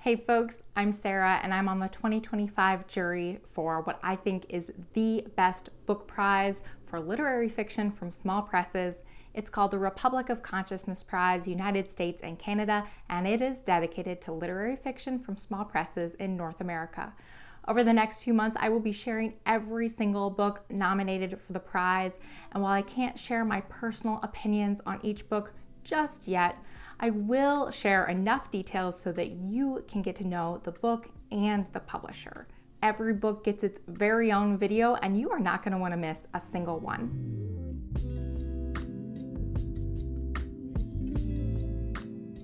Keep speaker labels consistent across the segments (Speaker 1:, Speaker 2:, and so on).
Speaker 1: Hey folks, I'm Sarah and I'm on the 2025 jury for what I think is the best book prize for literary fiction from small presses. It's called the Republic of Consciousness Prize, United States and Canada, and it is dedicated to literary fiction from small presses in North America. Over the next few months, I will be sharing every single book nominated for the prize, and while I can't share my personal opinions on each book just yet, I will share enough details so that you can get to know the book and the publisher. Every book gets its very own video, and you are not going to want to miss a single one.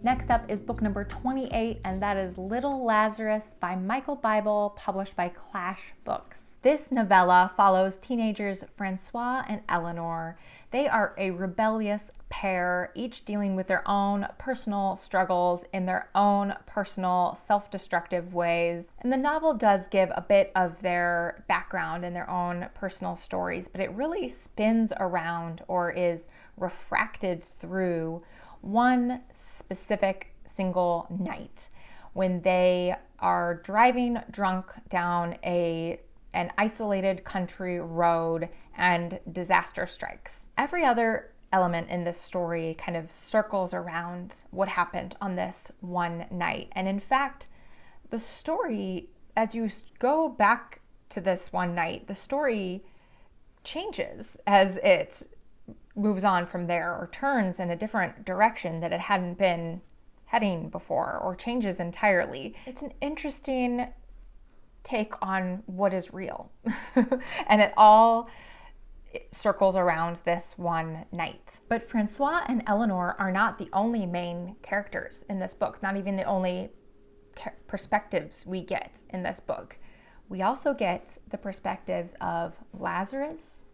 Speaker 1: Next up is book number 28, and that is Little Lazarus by Michael Bible, published by Clash Books. This novella follows teenagers Francois and Eleanor. They are a rebellious pair, each dealing with their own personal struggles in their own personal self-destructive ways. And the novel does give a bit of their background and their own personal stories, but it really spins around or is refracted through one specific single night when they are driving drunk down an isolated country road and disaster strikes. Every other element in this story kind of circles around what happened on this one night. And in fact, the story, as you go back to this one night, the story changes as it moves on from there, or turns in a different direction that it hadn't been heading before, or changes entirely. It's an interesting take on what is real. And it all circles around this one night. But Francois and Eleanor are not the only main characters in this book, not even the only perspectives we get in this book. We also get the perspectives of Lazarus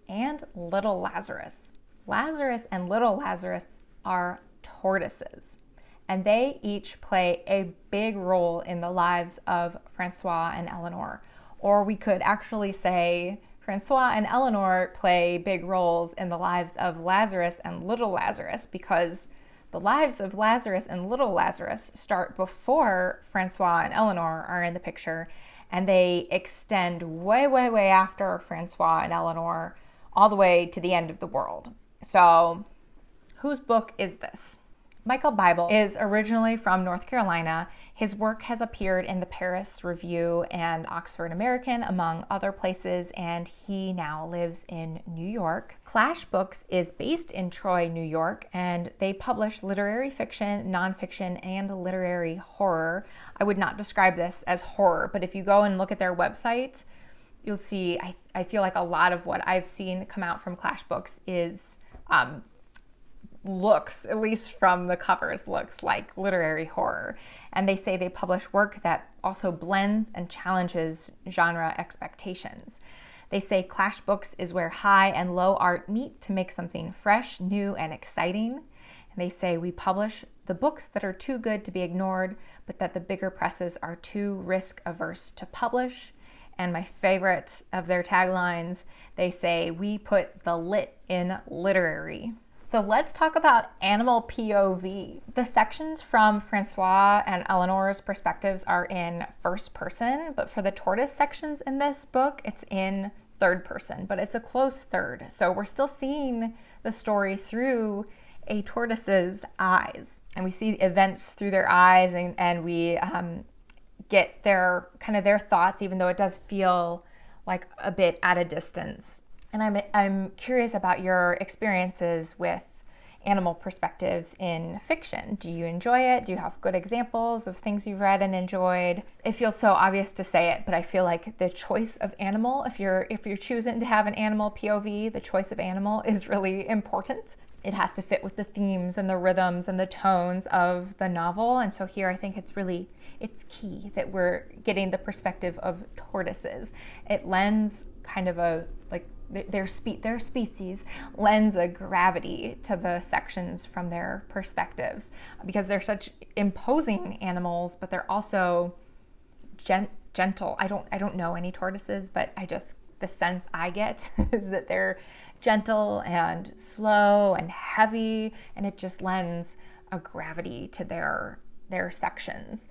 Speaker 1: and Little Lazarus. Lazarus and Little Lazarus are tortoises, and they each play a big role in the lives of Francois and Eleanor. Or we could actually say Francois and Eleanor play big roles in the lives of Lazarus and Little Lazarus, because the lives of Lazarus and Little Lazarus start before Francois and Eleanor are in the picture, and they extend way, way, way after Francois and Eleanor, all the way to the end of the world. So, whose book is this? Michael Bible is originally from North Carolina. His work has appeared in the Paris Review and Oxford American, among other places, and he now lives in New York. Clash Books is based in Troy, New York, and they publish literary fiction, nonfiction, and literary horror. I would not describe this as horror, but if you go and look at their website, you'll see, I feel like a lot of what I've seen come out from Clash Books is looks, at least from the covers, looks like literary horror. And they say they publish work that also blends and challenges genre expectations. They say Clash Books is where high and low art meet to make something fresh, new, and exciting. And they say we publish the books that are too good to be ignored, but that the bigger presses are too risk averse to publish. And my favorite of their taglines, they say, we put the lit in literary. So let's talk about animal POV. The sections from Francois and Eleanor's perspectives are in first person, but for the tortoise sections in this book, it's in third person, but it's a close third. So we're still seeing the story through a tortoise's eyes, and we see events through their eyes, and we get their thoughts, even though it does feel like a bit at a distance. And I'm curious about your experiences with animal perspectives in fiction. Do you enjoy it? Do you have good examples of things you've read and enjoyed? It feels so obvious to say it, but I feel like the choice of animal, if you're choosing to have an animal POV, the choice of animal is really important. It has to fit with the themes and the rhythms and the tones of the novel. And so here I think it's key that we're getting the perspective of tortoises. It lends kind of their species lends a gravity to the sections from their perspectives, because they're such imposing animals, but they're also gentle. I don't know any tortoises, but the sense I get is that they're gentle and slow and heavy, and it just lends a gravity to their sections.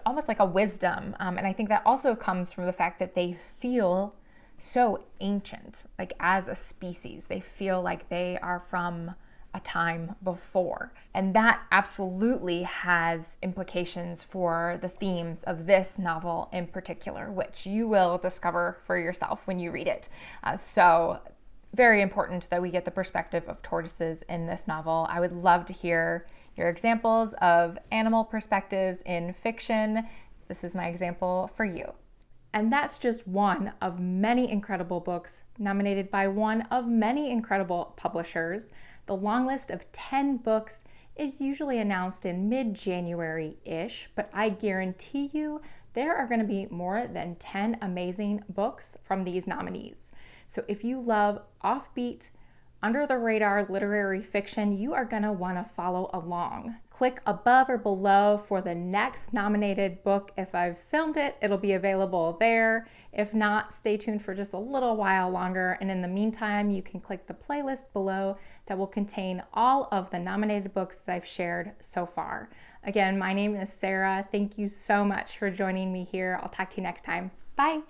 Speaker 1: almost like a wisdom. And I think that also comes from the fact that they feel so ancient, like as a species. They feel like they are from a time before. And that absolutely has implications for the themes of this novel in particular, which you will discover for yourself when you read it. So very important that we get the perspective of tortoises in this novel. I would love to hear your examples of animal perspectives in fiction. This is my example for you. And that's just one of many incredible books nominated by one of many incredible publishers. The long list of 10 books is usually announced in mid-January-ish, but I guarantee you there are going to be more than 10 amazing books from these nominees. So if you love offbeat, under-the-radar literary fiction, you are going to want to follow along. Click above or below for the next nominated book. If I've filmed it, it'll be available there. If not, stay tuned for just a little while longer. And in the meantime, you can click the playlist below that will contain all of the nominated books that I've shared so far. Again, my name is Sarah. Thank you so much for joining me here. I'll talk to you next time. Bye.